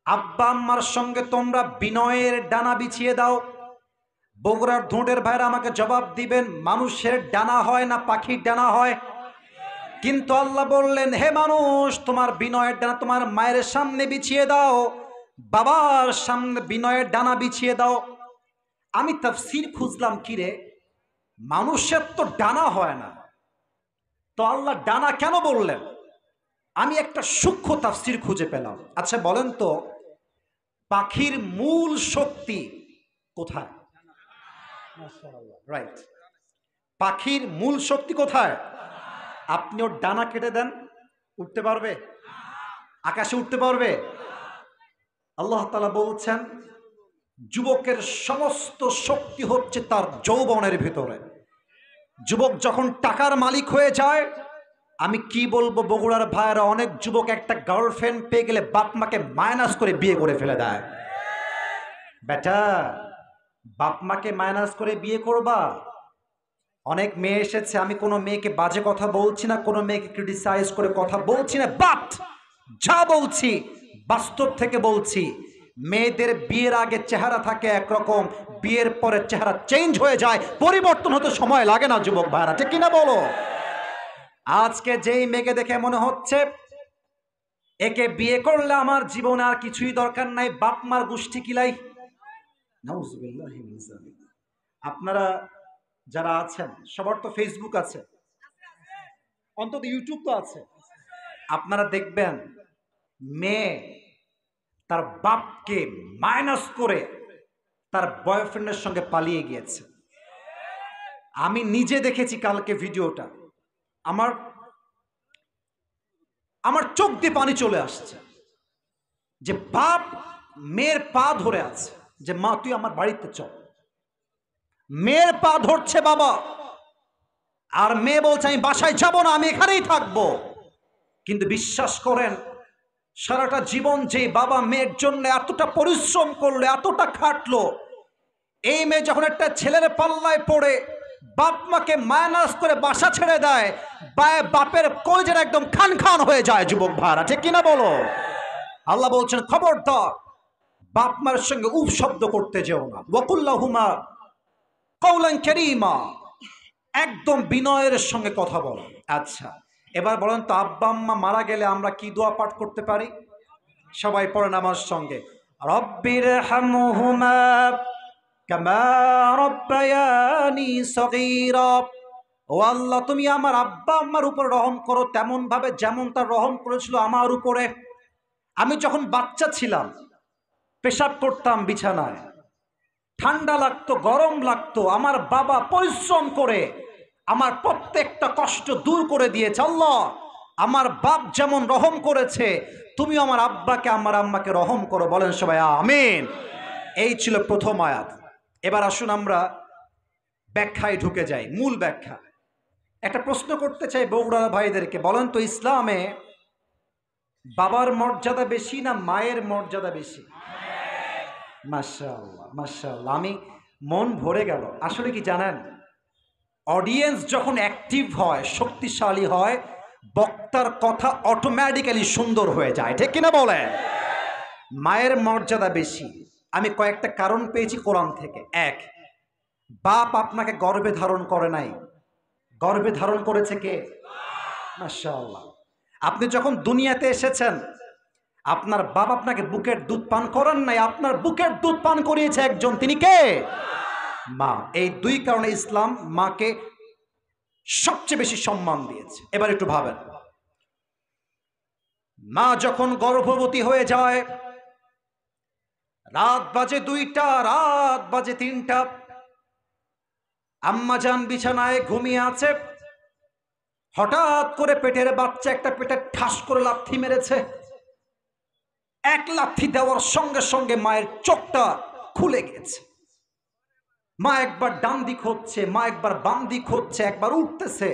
আব্বা আম্মার সঙ্গে তোমরা বিনয়ের ডানা বিছিয়ে দাও। বগুড়ার ধোঁটের ভাইরা আমাকে জবাব দিবেন, মানুষের ডানা হয় না পাখির ডানা হয়? কিন্তু আল্লাহ বললেন, হে মানুষ, তোমার বিনয়ের ডানা তোমার মায়ের সামনে বিছিয়ে দাও, বাবার সামনে বিনয়ের ডানা বিছিয়ে দাও। আমি তাফসীর খুঁজলাম, কিরে মানুষের তো ডানা হয় না, তো আল্লাহ ডানা কেন বললেন? আমি একটা সূক্ষ্ম তাফসীর খুঁজে পেলাম। আচ্ছা বলেন তো, পাখির মূল শক্তি কোথায়? রাইট, পাখির মূল শক্তি কোথায়? আপনি ওর ডানা কেটে দেন, উঠতে পারবে? আকাশে উঠতে পারবে? আল্লাহ তাআলা বলছেন, যুবকের সমস্ত শক্তি হচ্ছে তার যৌবনের ভিতরে। যুবক যখন টাকার মালিক হয়ে যায়, আমি কি বলবো বগুড়ার ভাইয়েরা, অনেক যুবক একটা গার্লফ্রেন্ড পেয়ে গেলে বাপ মাকে মাইনাস করে বিয়ে করে ফেলে দেয়। বেটা, বাপ মাকে মাইনাস করে বিয়ে করবা? অনেক মেয়ে এসেছে, আমি কোনো মেয়েকে বাজে কথা বলছি না, কোনো মেয়েকে ক্রিটিসাইজ করে কথা বলছি না, বাট যা বলছি বাস্তব থেকে বলছি। মেয়েদের বিয়ের আগে চেহারা থাকে একরকম, বিয়ের পরে চেহারা চেঞ্জ হয়ে যায়, পরিবর্তন হতে সময় লাগে না যুবক ভাইরা, ঠিক কিনা বলো? আজকে যেই মেয়েকে দেখে মনে হচ্ছে একে বিয়ে করলে আমার জীবনে আর কিছুই দরকার নাই, বাপ মার গোষ্ঠী কিলাই। নাউজুবিল্লাহি মিন যালিক। আপনারা যারা আছেন সবার তো ফেসবুক আছে, অন্তত ইউটিউব তো আছে। আপনারা দেখবেন মেয়ে তার বাপকে মাইনাস করে তার বয়ফ্রেন্ডের সঙ্গে পালিয়ে গিয়েছে। আমি নিজে দেখেছি কালকে ভিডিওটা, আমার আমার চোখ দিয়ে পানি চলে আসছে, যে বাপ মেয়ের পা ধরে আছে, যে মা তুই আমার বাড়িতে চল। মেয়ের পা ধরছে বাবা, আর মেয়ে বলছে আমি বাসায় যাব না, আমি এখানেই থাকবো। কিন্তু বিশ্বাস করেন, সারাটা জীবন যে বাবা মেয়ের জন্য এতটা পরিশ্রম করলো, এতটা খাটলো, এই মেয়ে যখন একটা ছেলের পাল্লায় পড়ে বাপ মাকে মাইনাস করে বাসা ছেড়ে দেয়, বাপের কলজের একদম খান খান হয়ে যায় যুবক ভাইরা, ঠিক কিনা বলো? আল্লাহ বলছেন, খবরদার বাপ মার সঙ্গে উফ শব্দ করতে যেও না, ওয়াকুল্লাহুমা কওলান কারীমা, একদম বিনয়ের সঙ্গে কথা বলো। আচ্ছা এবার বলেন তো, আব্বা আম্মা মারা গেলে আমরা কি দোয়া পাঠ করতে পারি? সবাই পড়েন আমার সঙ্গে, রব্বির হামহুমা কামা রব্বায়ানি সগীরা। ও আল্লাহ, তুমি আমার আব্বা আম্মার উপর রহম করো তেমন ভাবে যেমন তার রহম করেছিল আমার উপরে। আমি যখন বাচ্চা ছিলাম পেশাব করতাম বিছানায়, ঠান্ডা লাগতো, গরম লাগতো, আমার বাবা পরিশ্রম করে আমার প্রত্যেকটা কষ্ট দূর করে দিয়েছে। আল্লাহ, আমার বাপ যেমন রহম করেছে, তুমি আমার আব্বাকে আমার আম্মাকে রহম করো। বলেন সবাই আমিন। এই ছিল প্রথম আয়াত। এবার আসুন আমরা ব্যাখ্যায় ঢুকে যাই, মূল ব্যাখ্যা। একটা প্রশ্ন করতে চাই বগুড়ার ভাইদেরকে, বলেন তো ইসলামে বাবার মর্যাদা বেশি না মায়ের মর্যাদা বেশি? মাশাআল্লাহ মাশাআল্লাহ, আমি মন ভরে গেল। আসলে কি জানেন, অডিয়েন্স যখন অ্যাক্টিভ হয়, শক্তিশালী হয়, বক্তার কথা অটোমেটিক্যালি সুন্দর হয়ে যায়, ঠিক কিনা বলেন? মায়ের মর্যাদা বেশি। আমি কয়েকটা কারণ পেয়েছি কোরআন থেকে। এক, বাপ আপনাকে গর্ভে ধারণ করে নাই, গর্ভে ধারণ করেছে কে? মাশাআল্লাহ। আপনি যখন দুনিয়াতে এসেছেন, আপনার বাপ আপনাকে বুকের দুধ পান করেন নাই, আপনার বুকের দুধ পান করিয়েছে একজন, তিনি কে? মা। এই দুই কারণে ইসলাম মাকে সবচেয়ে বেশি সম্মান দিয়েছে। এবার একটু ভাবেন, মা যখন গর্ভবতী হয়ে যায়, রাত বাজে 2টা, রাত বাজে 3টা, আম্মা জান বিছানায় ঘুমিয়ে আছে, হঠাৎ করে পেটের বাচ্চা একটা পেটে ঠাস করে লাথি মেরেছে। এক লাথি দেওয়ার সঙ্গে সঙ্গে মায়ের চোখটা খুলে গেছে। মা একবার ডান দিক হচ্ছে, মা একবার বাম দিক হচ্ছে, একবার উঠতেছে।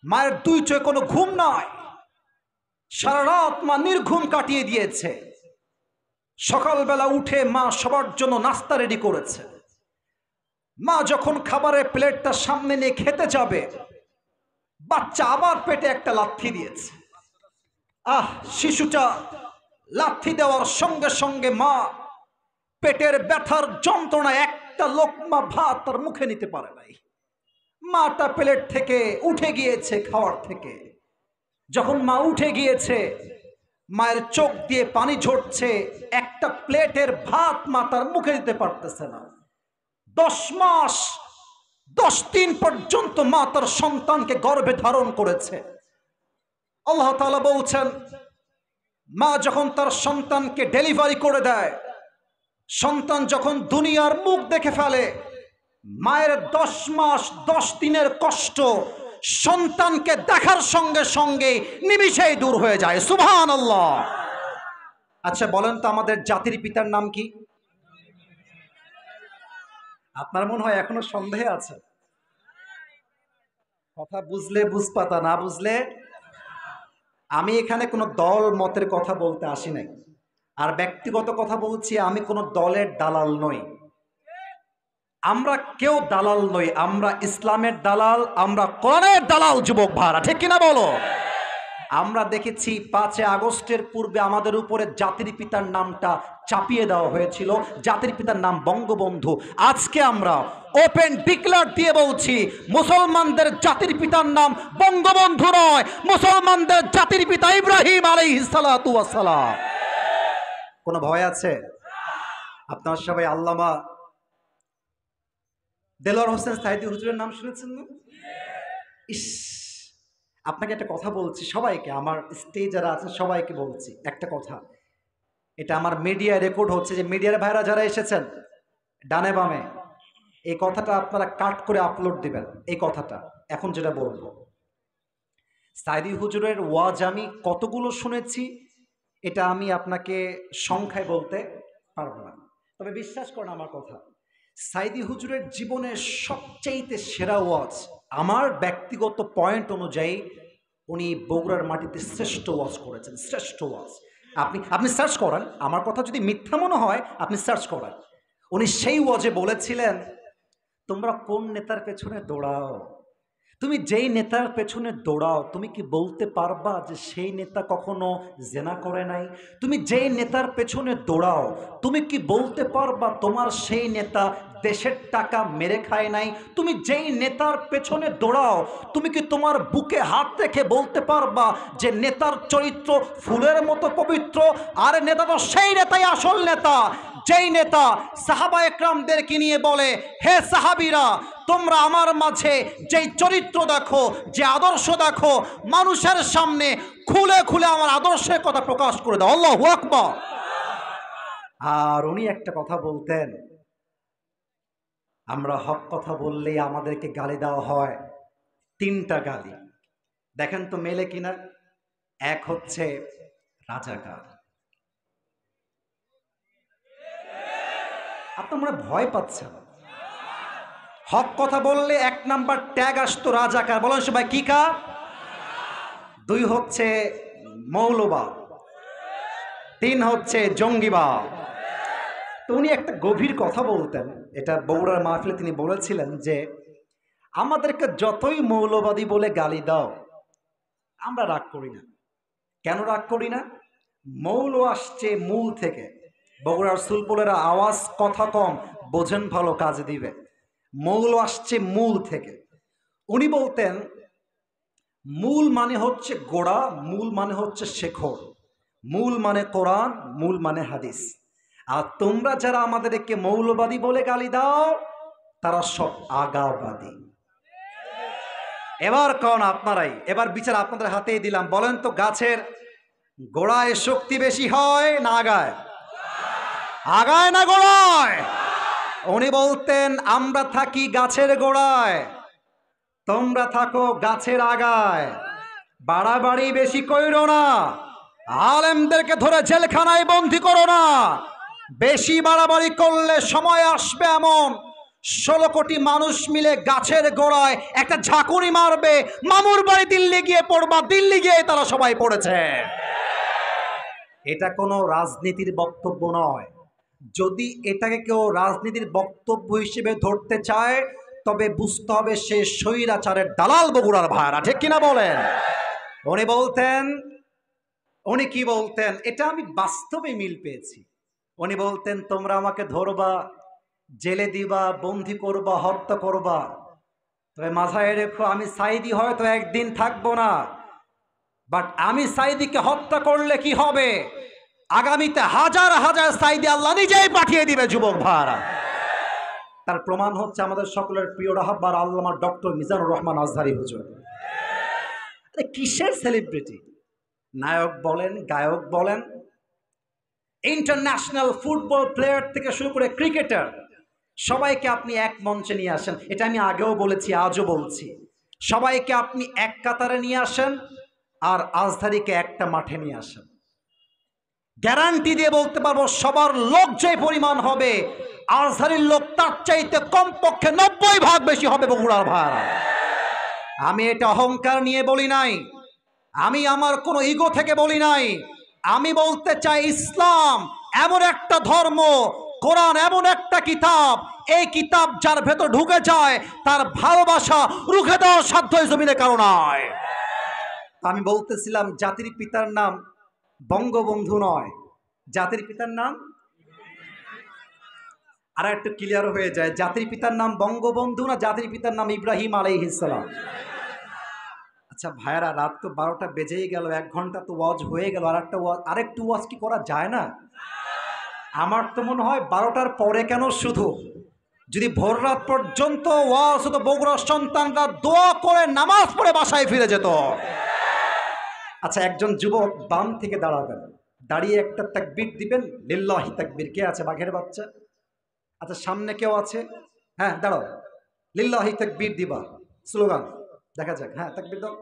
মায়ের দুই চোখে কোনো ঘুম নাই, সারা রাত মা নির্ঘুম কাটিয়ে দিয়েছে। সকালবেলা উঠে মা সবার জন্য নাস্তা রেডি করেছে। মা যখন খাবারের প্লেটটা সামনে নিয়ে খেতে যাবে, বাচ্চা আবার পেটে একটা লাথি দিয়েছে। শিশুটা লাথি দেওয়ার সঙ্গে সঙ্গে মা পেটের ব্যথার যন্ত্রণায় একটা লোকমা ভাত তার মুখে নিতে পারে নাই। মাটা প্লেট থেকে উঠে গিয়েছে খাওয়ার থেকে। যখন মা উঠে গিয়েছে, মায়ের চোখ দিয়ে পানি ঝরছে, একটা প্লেটের ভাত মা তার মুখে দিতে পারতেছে না। 10 মাস 10 দিন পর্যন্ত মা তার সন্তানকে গর্ভে ধারণ করেছে। আল্লাহ তাআলা বলছেন, মা যখন তার সন্তানকে ডেলিভারি করে দেয়, সন্তান যখন দুনিয়ার মুখ দেখে ফেলে, মায়ের 10 মাস 10 দিনের কষ্ট সন্তানকে দেখার সঙ্গে সঙ্গে নিমিষেই দূর হয়ে যায়। সুবহানাল্লাহ। আচ্ছা বলেন তো, আমাদের জাতির পিতার নাম কি? আপনার মনে হয় এখনো সন্দেহে আছে। কথা বুঝলে বুঝপাতা, না বুঝলে। আমি এখানে কোনো দল মতের কথা বলতে আসি নাই, আর ব্যক্তিগত কথা বলছি। আমি কোনো দলের দালাল নই, আমরা কেউ দালাল নই। আমরা ইসলামের দালাল, আমরা কোরআনের দালাল। যুবক ভাইরা ঠিক কিনা বলো? আমরা দেখেছি 5 আগস্টের পূর্বে আমাদের উপরে জাতির পিতার নামটা চাপিয়ে দেওয়া হয়েছিল। জাতির পিতার নাম বঙ্গবন্ধু। আজকে আমরা ওপেন ডিক্লেয়ার দিয়ে বলছি, মুসলমানদের জাতির পিতার নাম বঙ্গবন্ধু নয়, মুসলমানদের জাতির পিতা ইব্রাহিম আলাইহিস সালাতু ওয়াস সালাম। কোনো ভয় আছে? আপনারা সবাই আল্লামা দেলোয়ার হোসেন সাঈদী হুজুরের নাম শুনেছেন না? ইস, আপনাকে একটা কথা বলছি, সবাইকে, আমার স্টেজ যারা আছে সবাইকে বলছি একটা কথা। এটা আমার মিডিয়ায় রেকর্ড হচ্ছে, যে মিডিয়ার ভাইরা যারা এসেছেন ডানে বামে, এই কথাটা আপনারা কাট করে আপলোড দিবেন। এই কথাটা এখন যেটা বলবো, সাঈদী হুজুরের ওয়াজ আমি কতগুলো শুনেছি এটা আমি আপনাকে সংখ্যায় বলতে পারবো না, তবে বিশ্বাস করেন আমার কথা, সাঈদী হুজুরের জীবনের সবচেয়ে সেরা ওয়াজ আমার ব্যক্তিগত পয়েন্ট অনুযায়ী উনি বগুড়ার মাটিতে শ্রেষ্ঠ ওয়াজ করেছেন। শ্রেষ্ঠ ওয়াজ আপনি সার্চ করেন, আমার কথা যদি মিথ্যা মনে হয় আপনি সার্চ করেন। উনি সেই ওয়াজে বলেছিলেন, তোমরা কোন নেতার পেছনে দৌড়াও, তুমি যেই নেতার পেছনে দৌড়াও, তুমি কি বলতে পারবা যে সেই নেতা কখনো জেনা করে নাই? তুমি যেই নেতার পেছনে দৌড়াও, তুমি কি বলতে পারবা তোমার সেই নেতা দেশের টাকা মেরে খায় নাই? তুমি যেই নেতার পেছনে দৌড়াও, তুমি কি তোমার বুকে হাত রেখে বলতে পারবা যে নেতার চরিত্র ফুলের মতো পবিত্র? আর নেতা তো সেই নেতাই আসল নেতা, যেই নেতা সাহাবা একরামদেরকে নিয়ে বলে, হে সাহাবীরা, তোমরা আমার মাঝে যেই চরিত্র দেখো, যে আদর্শ দেখো, মানুষের সামনে খুলে খুলে আমার আদর্শের কথা প্রকাশ করে দাও। আল্লাহু আকবার। আর উনি একটা কথা বলতেন, আমরা হক কথা বললেই আমাদেরকে গালি দেওয়া হয়। 3টা গালি, দেখেন তো মেলে কিনা। এক হচ্ছে রাজাকার। আপনারা ভয় পাচ্ছেন, হক কথা বললে 1 নাম্বার ট্যাগ আসতো রাজাকার। বলেন সবাই কি কা? 2 হচ্ছে মৌলবাদ, 3 হচ্ছে জঙ্গিবাদ। তো উনি একটা গভীর কথা বলতেন, এটা বগুড়ার মাহফিলে তিনি বলেছিলেন যে আমাদেরকে যতই মৌলবাদী বলে গালি দাও, আমরা রাগ করি না। কেন রাগ করি না? মৌল আসছে মূল থেকে। বগুড়ার সুলপুলেরা আওয়াজ কথা কম, বোঝেন ভালো, কাজে দিবে। মৌল আসছে মূল থেকে। উনি বলতেন, মূল মানে হচ্ছে গোড়া, মূল মানে হচ্ছে শেখর, মূল মানে কোরআন, মূল মানে হাদিস। আর তোমরা যারা আমাদেরকে মৌলবাদী বলে গালি দাও, তারা সব আগাবাদী। এবার কোন আপনারাই, এবার বিচার আপনাদের হাতেই দিলাম। বলেন তো, গাছের গোড়ায় শক্তি বেশি হয় না আগায়? আগায় না গোড়ায়? উনি বলতেন, আমরা থাকি গাছের গোড়ায়, তোমরা থাকো গাছের আগায়। বাড়াবাড়ি বেশি কইরো না, আলেমদেরকে ধরে জেলখানায় বন্দী করো না। বেশি বাড়াবাড়ি করলে সময় আসবে এমন 16 কোটি মানুষ মিলে গাছের গোড়ায় একটা ঝাঁকুনি মারবে, মামুর বাড়ি দিল্লি গিয়ে পড়বা, দিল্লি গিয়ে তারা সবাই পড়েছে। এটা কোনো রাজনীতির বক্তব্য নয়। যদি এটাকে কেউ রাজনীতির বক্তব্য হিসেবে ধরতে চায়, তবে বুঝতে হবে সে স্বৈরাচারের দালাল বগুড়ার ভাইরা। ঠিক কিনা বলেন? উনি বলতেন, উনি কি বলতেন, এটা আমি বাস্তবে মিল পেয়েছি। উনি বলতেন, তোমরা আমাকে ধরবা, জেলে দিবা, বন্দি করবা, হত্যা করবা, তবে মাথায় রেখো আমি সাইদি হয়তো একদিন থাকবো না, বাট আমি সাইদিকে হত্যা করলে কি হবে, আগামীতে হাজার হাজার সাইদি আল্লাহ নিজেই পাঠিয়ে দিবে যুবক ভাইরা। তার প্রমাণ হচ্ছে আমাদের সকলের প্রিয় রাহবার আল্লামা ডক্টর মিজানুর রহমান আজহারী হুজুর। কিসের সেলিব্রিটি, নায়ক বলেন, গায়ক বলেন, ইন্টারন্যাশনাল ফুটবল প্লেয়ার থেকে শুরু করে ক্রিকেটার, সবাইকে আপনি এক মঞ্চে নিয়ে আসেন। এটা আমি আগেও বলেছি, আজও বলছি, সবাইকে আপনি এক কাতারে নিয়ে আসেন আর আজহারীকে একটা মাঠে নিয়ে আসেন, গ্যারান্টি দিয়ে বলতে পারবো সবার লোক যে পরিমাণ হবে, আজহারীর লোক তার চাইতে কমপক্ষে 90 ভাগ বেশি হবে বগুড়ার ভাড়া। আমি এটা অহংকার নিয়ে বলি নাই, আমি আমার কোনো ইগো থেকে বলি নাই, আমি বলতে চাই ইসলাম এমন একটা ধর্ম, কোরআন এমন একটা কিতাব, এই কিতাব যার ভেতর ঢুকে যায় তার ভালোবাসা রুখে দেওয়ার সাধ্য জমিনে কারো নয়। আমি বলতেছিলাম জাতির পিতার নাম বঙ্গবন্ধু নয়, জাতির পিতার নাম, আর একটু ক্লিয়ার হয়ে যায়, জাতির পিতার নাম বঙ্গবন্ধু না জাতির পিতার নাম ইব্রাহিম আলাইহিস সালাম। আচ্ছা ভাইরা, রাত তো 12টা বেজেই গেল, 1 ঘন্টা তো ওয়াজ হয়ে গেল, আরেকটু ওয়াজ কি করা যায় না? আমার তো মনে হয় 12টার পরে কেন, শুধু যদি ভোর রাত পর্যন্ত ওয়াজ হতো, বগুড়ার সন্তানরা দোয়া করে নামাজ পড়ে বাসায় ফিরে যেত। আচ্ছা, একজন যুবক বাম থেকে দাঁড়াবেন, দাঁড়িয়ে একটা তাকবীর দিবেন, লিল্লাহি তাকবীর। কে আছে বাঘের বাচ্চা? আচ্ছা, সামনে কেউ আছে? হ্যাঁ দাঁড়াও, লিল্লাহি তাকবীর দিবা, স্লোগান দেখা যাক। হ্যাঁ তাকবীর দাও।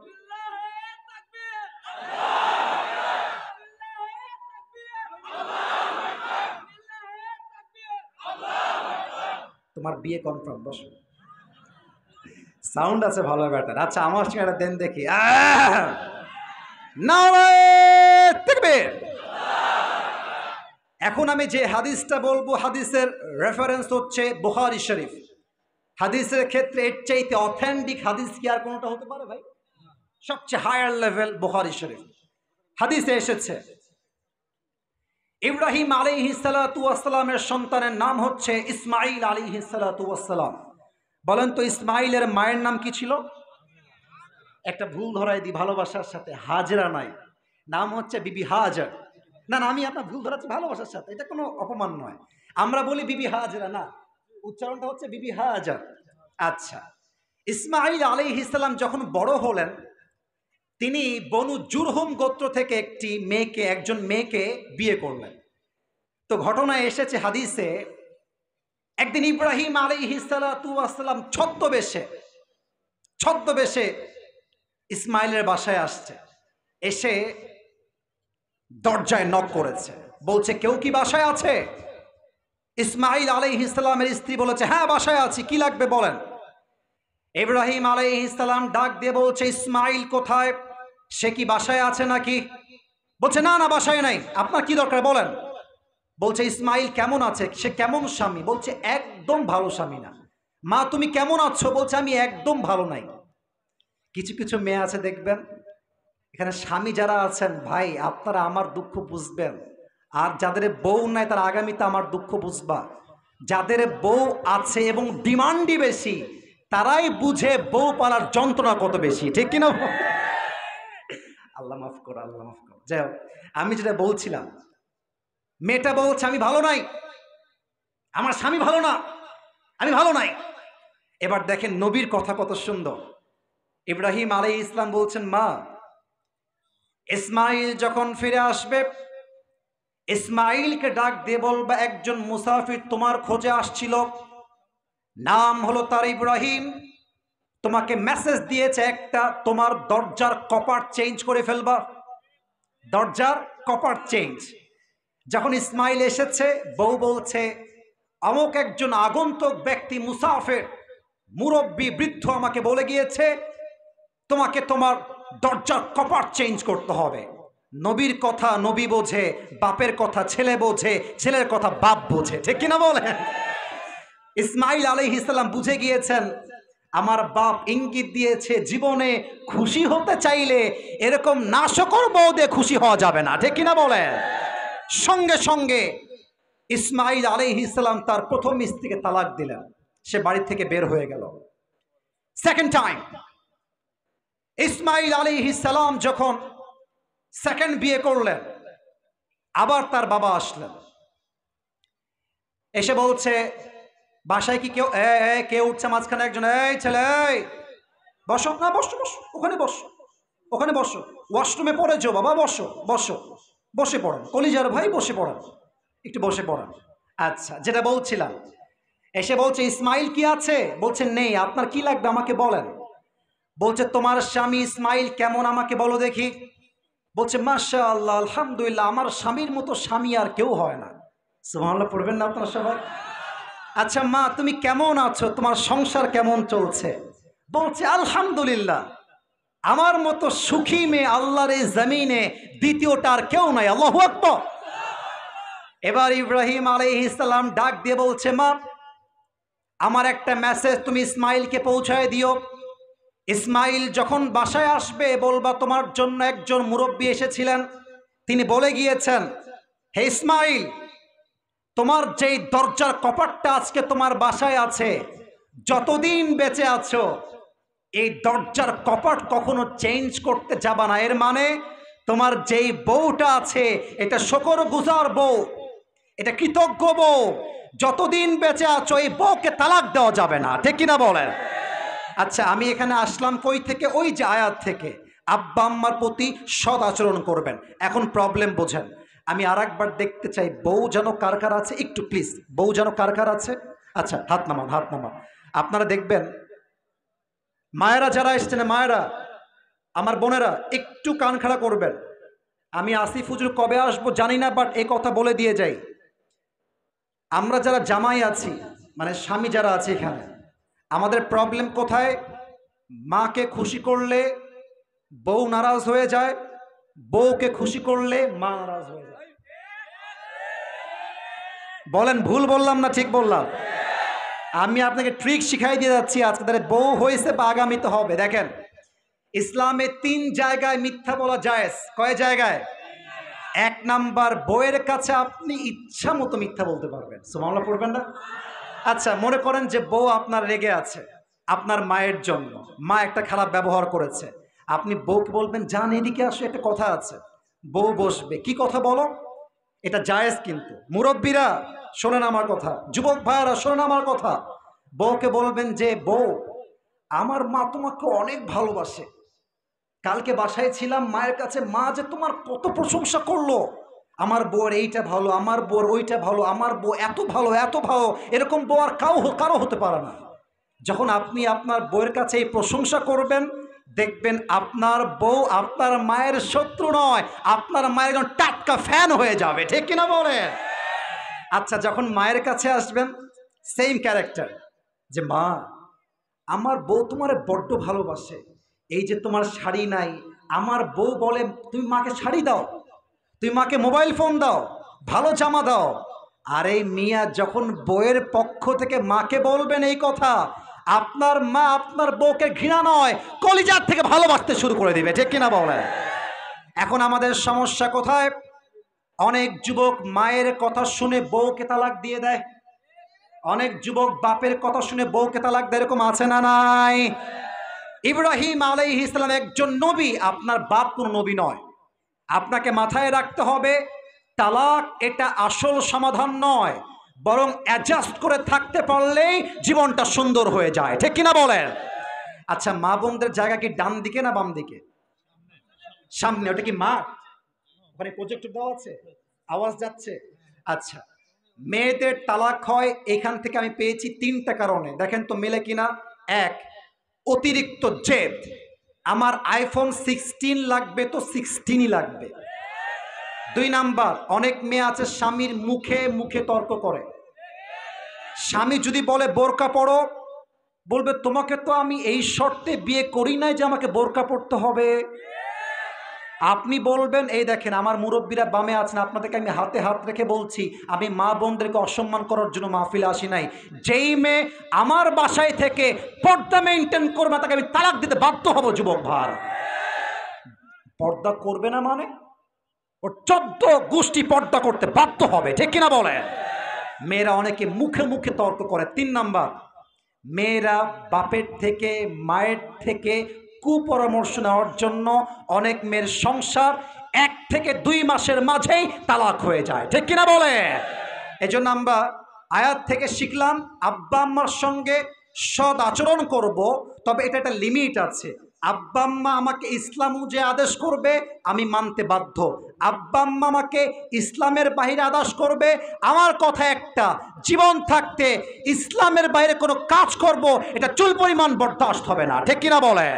তোমার বিয়ে কনফার্ম, বসো, সাউন্ড আছে ভালো ব্যাটার। আচ্ছা আমার সঙ্গে একটা দেন দেখি, নারায়ে তাকবীর। এখন আমি যে হাদিসটা বলবো, হাদিসের রেফারেন্স হচ্ছে বুখারী শরীফ। হাদিসের ক্ষেত্রে এর চাইতে অথেন্টিক হাদিস কি আর কোনোটা হতে পারে ভাই? সবচেয়ে হায়ার লেভেল বুখারী শরীফ। হাদিসে এসেছে ইব্রাহিম আলাইহিস সালাতু ওয়াস সালামের সন্তানের নাম হচ্ছে ইসমাঈল আলাইহিস সালাতু ওয়াস সালাম। বলেন তো ইসমাঈলের মায়ের নাম কি ছিল? একটা ভুল ধরাই দি ভালোবাসার সাথে, হাজরা নাই, নাম হচ্ছে বিবি হাজার। না না, আমি আপনার ভুল ধরাচ্ছি ভালোবাসার সাথে, এটা কোনো অপমান নয়। আমরা বলি বিবি হাজরা, না, উচ্চারণটা হচ্ছে বিবি হাজার। আচ্ছা, ইসমাঈল আলাইহিস সালাম যখন বড় হলেন, তিনি বনু জুরহুম গোত্র থেকে একজন মেয়েকে বিয়ে করলেন। তো ঘটনা এসেছে হাদিসে, একদিন ইব্রাহিম আলাইহিস সালাতু ওয়াস সালাম ছদ্মবেশে ইসমাইলের বাসায় আসছে, এসে দরজায় নক করেছে, বলছে কেউ কি বাসায় আছে? ইসমাইল আলাইহিস সালামের স্ত্রী বলেছে হ্যাঁ বাসায় আছি, কি লাগবে বলেন। ইব্রাহিম আলাইহিস সালাম ডাক দিয়ে বলছে ইসমাইল কোথায়, সে কি বাসায় আছে নাকি? বলছে না না বাসায় নাই, আপনার কি দরকার বলেন। বলছে ইসমাইল কেমন আছে, সে কেমন স্বামী? বলছে একদম ভালো স্বামী না। মা তুমি কেমন আছো? বলছে আমি একদম ভালো নাই। কিছু কিছু মেয়ে আছে দেখবেন, এখানে স্বামী যারা আছেন ভাই, আপনারা আমার দুঃখ বুঝবেন, আর যাদের বউ নাই তারা আগামীতে আমার দুঃখ বুঝবা। যাদের বউ আছে এবং ডিমান্ডই বেশি, তারাই বুঝে বউ পালার যন্ত্রণা কত বেশি, ঠিক কিনা? আল্লাহ মাফ করো, আল্লাহ মাফ করো। যাই হোক, আমি যেটা বলছিলাম, মেয়েটা বলছে আমি ভালো নাই, আমার স্বামী ভালো না, আমি ভালো নাই। এবার দেখেন নবীর কথা কত সুন্দর। ইব্রাহিম আলাইহিস ইসলাম বলছেন মা, ইসমাইল যখন ফিরে আসবে, ইসমাইলকে ডাক দিয়ে বলবা একজন মুসাফির তোমার খোঁজে আসছিল, নাম হলো তার ইব্রাহিম, তোমাকে মেসেজ দিয়েছে একটা, তোমার দরজার কপাট চেঞ্জ করে ফেলবা, দরজার কপাট চেঞ্জ। যখন ইসমাইল এসেছে, বউ বলছে অমুক একজন আগন্তুক ব্যক্তি, মুসাফির, মুরব্বী, বৃদ্ধ আমাকে বলে গিয়েছে তোমাকে তোমার দরজার কপাট চেঞ্জ করতে হবে। নবীর কথা নবী বোঝে, বাপের কথা ছেলে বোঝে, ছেলের কথা বাপ বোঝে, ঠিক কিনা বলেন? ইসমাইল আলাইহিস সালাম বুঝে গিয়েছেন আমার বাপ ইঙ্গিত দিয়েছে জীবনে খুশি হতে চাইলে এরকম নাশকর বউ দিয়ে খুশি হওয়া যাবে না, ঠিক কিনা বলেন? সঙ্গে সঙ্গে ইসমাইল আলাইহিস সালাম তার প্রথম স্ত্রীকে তালাক দিলেন, সে বাড়ি থেকে বের হয়ে গেল। সেকেন্ড টাইম ইসমাইল আলাইহিস সালাম যখন সেকেন্ড বিয়ে করলেন, আবার তার বাবা আসলেন, এসে বলছে বাসায় কি কেউ উঠছে মাঝখানে একজন, এই ছেলে বসো, না বসো বসো, ওখানে বসো, ওখানে বসো, ওয়াশরুমে পড়েছো বাবা, বসো বসো, বসে পড়েন কলিজার ভাই, বসে পড়েন, একটু বসে পড়েন। আচ্ছা, যেটা বলছিলাম, এসে বলছে ইসমাইল কি আছে? বলছে নেই, আপনার কি লাগবে আমাকে বলেন। বলছে তোমার স্বামী ইসমাইল কেমন আমাকে বলো দেখি। বলছে মাশাআল্লাহ আলহামদুলিল্লাহ, আমার স্বামীর মতো স্বামী আর কেউ হয় না। সুবহানাল্লাহ পড়বেন না আপনারা সবাই? আচ্ছা মা তুমি কেমন আছো, তোমার সংসার কেমন চলছে? বলছে আলহামদুলিল্লাহ, আমার মতো সুখী মেয়ে আল্লাহর এই জমিনে দ্বিতীয়টা আর কেউ নাই। আল্লাহু আকবার। এবার ইব্রাহিম আলাইহিস সালাম ডাক দিয়ে বলছে মা, আমার একটা মেসেজ তুমি ইসমাইলকে পৌঁছায় দিও। ইসমাইল যখন বাসায় আসবে বলবা তোমার জন্য একজন মুরব্বী এসেছিলেন, তিনি বলে গিয়েছেন হে ইসমাইল, তোমার যেই দরজার কপাটটা আজকে তোমার বাসায় আছে, যতদিন বেঁচে আছো এই দরজার কপাট কখনো চেঞ্জ করতে যাবা না। এর মানে তোমার যেই বউটা আছে এটা শুকরগুজার বউ, এটা কৃতজ্ঞ বউ, যতদিন বেঁচে আছো এই বউকে তালাক দেওয়া যাবে না, ঠিক কিনা বলেন? আচ্ছা আমি এখানে আসলাম কই থেকে? ওই যে আয়াত থেকে, আব্বা আম্মার প্রতি সৎ আচরণ করবেন। এখন প্রবলেম বোঝেন, আমি আর একবার দেখতে চাই বউ যেন কার কার আছে, একটু প্লিজ, বউ যেন কার কার আছে? আচ্ছা হাত নামান, হাত নামান। আপনারা দেখবেন মায়েরা যারা এসছেন, মায়েরা আমার বোনেরা একটু কান খাড়া করবেন। আমি আসিফ হুজুর কবে আসবো জানি না, বাট এই কথা বলে দিয়ে যাই, আমরা যারা জামাই আছি, মানে স্বামী যারা আছে এখানে, আমাদের প্রবলেম কোথায়? মাকে খুশি করলে বউ নারাজ হয়ে যায়, বউকে খুশি করলে মা নারাজ হয়ে যায়। বলেন ভুল বললাম না ঠিক বললাম? আমি আপনাকে ট্রিক শিখাই দিয়ে যাচ্ছি আজকে, তাহলে বউ হয়েছে বা আগামীতে হবে। দেখেন ইসলামে 3 জায়গায় মিথ্যা বলা জায়েজ। কয় জায়গায়? 1 নাম্বার, বউয়ের কাছে আপনি ইচ্ছা মতো মিথ্যা বলতে পারবেন। সুবহানাল্লাহ পড়বেন না? আচ্ছা মনে করেন যে বউ আপনার রেগে আছে আপনার মায়ের জন্য, মা একটা খারাপ ব্যবহার করেছে, আপনি বউকে বলবেন জান এদিকে আসো, একটা কথা আছে। বউ বসবে, কি কথা বলো? এটা জায়েজ। কিন্তু মুরব্বীরা শোনেন আমার কথা, যুবক ভাইয়ারা শোনেন আমার কথা, বউকে বলবেন যে বউ আমার মা তোমাকে অনেক ভালোবাসে, কালকে বাসায় ছিলাম মায়ের কাছে, মা যে তোমার কত প্রশংসা করলো, আমার বউর এইটা ভালো, আমার বউর ওইটা ভালো, আমার বউ এত ভালো এত ভালো, এরকম বউ আর কারো হতে পারে না। যখন আপনি আপনার বউয়ের কাছে এই প্রশংসা করবেন, দেখবেন আপনার বউ আপনার মায়ের শত্রু নয়, আপনার মায়ের একজন টাটকা ফ্যান হয়ে যাবে, ঠিক কিনা বলেন? আচ্ছা যখন মায়ের কাছে আসবেন সেম ক্যারেক্টার, যে মা আমার বউ তোমার বড্ড ভালোবাসে, এই যে তোমার শাড়ি নাই, আমার বউ বলে তুমি মাকে শাড়ি দাও, তুমি মাকে মোবাইল ফোন দাও, ভালো জামা দাও। আর এই মিয়া যখন বউয়ের পক্ষ থেকে মাকে বলবেন এই কথা, আপনার মা আপনার বউকে ঘৃণা নয় কলিজার থেকে ভালোবাসতে শুরু করে দিবে, ঠিক কিনা বলেন? এখন আমাদের সমস্যা কোথায়? অনেক যুবক মায়ের কথা শুনে বউকে তালাক দিয়ে দেয়, অনেক যুবক বাপের কথা শুনে বউকে তালাক দেয়, এরকম আছে না নাই? ইব্রাহিম আলাইহিস সালাম একজন নবী, আপনার বাপ কোনো নবী নয়। আপনাকে মাথায় রাখতে হবে তালাক এটা আসল সমাধান নয়, বরং অ্যাডজাস্ট করে থাকতে পারলেই জীবনটা সুন্দর হয়ে যায়, ঠিক কিনা বলেন? আচ্ছা মা বোনদের জায়গা কি ডান দিকে না বাম দিকে? সামনে। ওটা কি মাঠ? ওখানে প্রজেক্টর দেওয়া আছে, আওয়াজ যাচ্ছে। আচ্ছা মেয়েদের তালাক হয় এখান থেকে আমি পেয়েছি 3টা কারণে, দেখেন তো মেলে কিনা। 1, অতিরিক্ত জেদ, আমার আইফোন 16 লাগবে তো 16ই লাগবে। 2 নাম্বার, অনেক মেয়ে আছে স্বামীর মুখে মুখে তর্ক করে, স্বামী যদি বলে বোরকা পরো, বলবে তোমাকে তো আমি এই শর্তে বিয়ে করি নাই যে আমাকে বোরকা পরতে হবে। আপনি বলবেন, এই দেখেন আমার মুরব্বীরা বামে আছেন, আপনাদেরকে আমি হাতে হাত রেখে বলছি, আমি মা বোনদেরকে অসম্মান করার জন্য মাহফিলে আসি নাই। যেই মেয়ে আমার বাসায় থেকে পর্দা মেনটেন করবে তাকে আমি তালাক দিতে বাধ্য হব। যুবক ভাই, পর্দা করবে না মানে ওর 14 গোষ্ঠী পর্দা করতে বাধ্য হবে, ঠিক কিনা বলে? মেয়েরা অনেকে মুখে মুখে তর্ক করে। 3 নাম্বার, মেয়েরা বাপের থেকে মায়ের থেকে কুপরামর্শ নেওয়ার জন্য অনেক মেয়ের সংসার 1 থেকে 2 মাসের মাঝেই তালাক হয়ে যায়, ঠিক কিনা বলে? এই জন্য আমরা আয়াত থেকে শিখলাম আব্বা আম্মার সঙ্গে সৎ আচরণ করব, তবে এটা একটা লিমিট আছে। আব্বা আম্মা আমাকে ইসলাম যে আদেশ করবে আমি মানতে বাধ্য। আব্বা আম্মা আমাকে ইসলামের বাইরে আদেশ করবে, আমার কথা একটা, জীবন থাকতে ইসলামের বাইরে কোনো কাজ করব এটা চুল পরিমাণ বরদাস্ত হবে না, ঠিক কিনা বলে?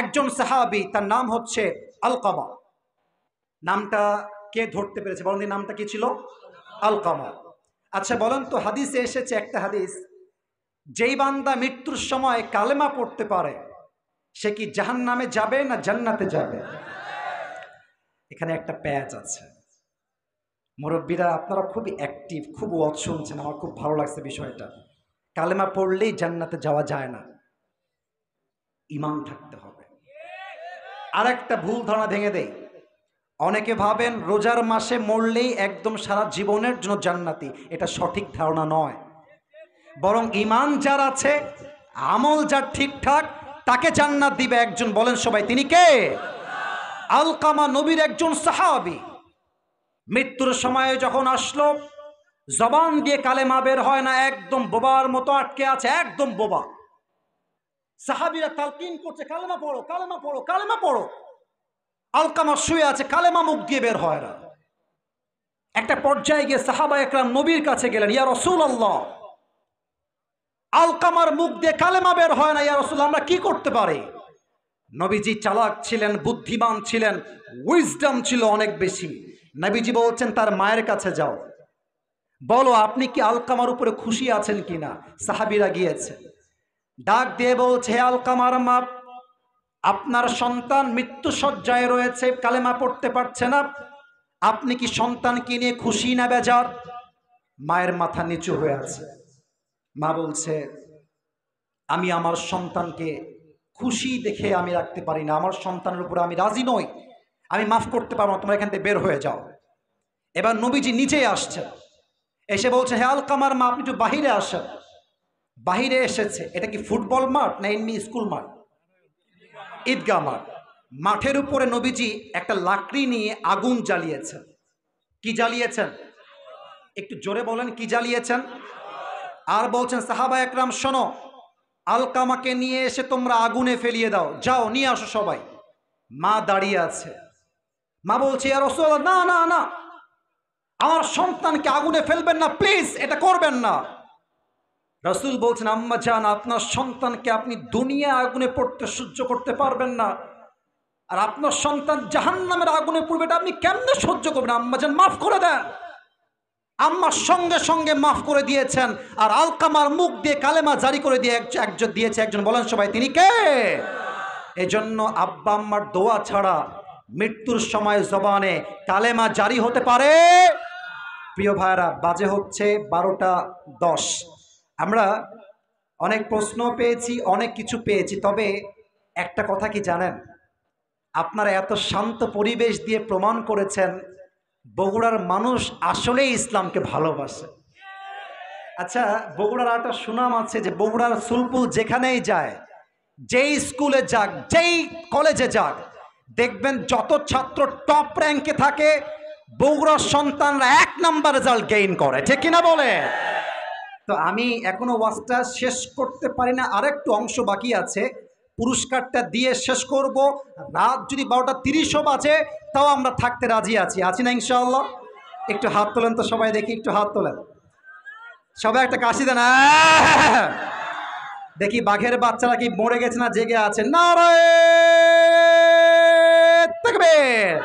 একজন সাহাবী, তার নাম হচ্ছে আলকামা। নামটা কে ধরতে পেরেছে বলেন? নামটা কি ছিল? আলকামা। আচ্ছা বলেন তো, হাদিসে এসেছে একটা হাদিস, যেই বান্দা মৃত্যুর সময় কালেমা পড়তে পারে সে কি জাহান্নামে যাবে না জান্নাতে যাবে? এখানে একটা প্যাচ আছে। মুরব্বীরা আপনারা খুবই অ্যাক্টিভ, খুব ওয়াজ শুনছেন, আমার খুব ভালো লাগছে বিষয়টা। কালেমা পড়লেই জান্নাতে যাওয়া যায় না, ঈমান থাকতে হবে। আর একটা ভুল ধারণা ভেঙে দেই, অনেকে ভাবেন রোজার মাসে মরলেই একদম সারা জীবনের জন্য জান্নাতি। এটা সঠিক ধারণা নয়, বরং ঈমান যার আছে, আমল যার ঠিকঠাক, তাকে জান্নাত দিবে একজন। বলেন সবাই, তিনি কে? আলকামা নবীর একজন সাহাবী। মৃত্যুর সময়ে যখন আসলো, জবান দিয়ে কালেমা বের হয় না, একদম বোবার মতো আটকে আছে, একদম বোবা। সাহাবীরা তালকিন করছে, কালেমা পড়ো, কালেমা পড়ো, কালেমা পড়ো। আলকামা শুয়ে আছে, কালেমা মুখ দিয়ে বের হয় না। একটা পর্যায়ে গিয়ে সাহাবা একরাম নবীর কাছে গেলেন, ইয়া রাসূলুল্লাহ, আলকামার মুখ দিয়ে কালেমা বের হয় না, ইয়া রাসূল, আমরা কি করতে পারি? নবীজি চালাক ছিলেন, বুদ্ধিমান ছিলেন, উইজডম ছিল অনেক বেশি। নবীজি বলছেন তার মায়ের কাছে যাও, বলো আপনি কি আলকামার উপরে খুশি আছেন কিনা। সাহাবীরা গিয়েছে, ডাক দিয়ে বলছে, হে আলকামার মা, আপনার সন্তান মৃত্যুশয্যায় রয়েছে, কালেমা পড়তে পারছে না, আপনি কি সন্তানকে নিয়ে খুশি না বেজার? মায়ের মাথা নিচু হয়ে আছে। মা বলছে, আমি আমার সন্তানকে খুশি দেখে আমি রাখতে পারি না, আমার সন্তানের উপরে আমি রাজি নই, আমি মাফ করতে পারবো না, তোমরা এখান থেকে বের হয়ে যাও। এবার নবীজি নিচেই আসছে, এসে বলছে, হে আলকামার মা, আপনি একটু বাহিরে আসেন। বাহিরে এসেছে। এটা কি ফুটবল মাঠ না এমনি স্কুল মাঠ? ঈদগাহ মাঠ। মাঠের উপরে নবীজি একটা লাকড়ি নিয়ে আগুন জ্বালিয়েছেন। কি জ্বালিয়েছেন? একটু জোরে বলেন, কি জ্বালিয়েছেন? আর বলছেন, সাহাবা একরাম শোনো, আলকামাকে নিয়ে এসে তোমরা আগুনে ফেলিয়ে দাও, যাও নিয়ে আসো সবাই। মা দাঁড়িয়ে আছে। মা বলছে, ইয়া রাসূলুল্লাহ, না না না, আমার সন্তানকে আগুনে ফেলবেন না, প্লিজ, এটা করবেন না। রাসূল বলছেন, আম্মা জান, আপনার সন্তানকে আপনি দুনিয়া আগুনে পড়তে সহ্য করতে পারবেন না, আর আপনার সন্তান জাহান্নামের আগুনে পড়বে, এটা আপনি কেমনে সহ্য করবেন? আম্মা জান মাফ করে দেন। আম্মা সঙ্গে সঙ্গে মাফ করে দিয়েছেন, আর আলকামার মুখ দিয়ে কালেমা জারি করে দিয়ে একজন দিয়েছে একজন। বলেন সবাই, তিনি কে? এজন্য আব্বা আম্মার দোয়া ছাড়া মৃত্যুর সময় জবানে কালেমা জারি হতে পারে? প্রিয় ভাইরা, বাজে হচ্ছে 12টা 10। আমরা অনেক প্রশ্ন পেয়েছি, অনেক কিছু পেয়েছি, তবে একটা কথা কি জানেন, আপনারা এত শান্ত পরিবেশ দিয়ে প্রমাণ করেছেন বগুড়ার মানুষ আসলেই ইসলামকে ভালোবাসে। আচ্ছা, বগুড়ার একটা সুনাম আছে যে বগুড়ার সুলপুল যেখানেই যায়, যেই স্কুলে যাক, যেই কলেজে যাক, দেখবেন যত ছাত্র টপ র্যাঙ্কে থাকে বগুড়ার সন্তানরা 1 নাম্বার রেজাল্ট গেইন করে, ঠিক কিনা বলে? তো আমি এখনো ওয়াজটা শেষ করতে পারি না, আরেকটু অংশ বাকি আছে, পুরস্কারটা দিয়ে শেষ করব। রাত যদি 12টা 30ও বাজে তাও আমরা থাকতে রাজি আছি না ইনশাআল্লাহ? একটু হাত তোলেন তো সবাই, দেখি একটু হাত তোলেন সবাই, একটা কাশি দেন। দেখি বাঘের বাচ্চারা কি মরে গেছে না জেগে আছে? নারায়ে তাকবীর।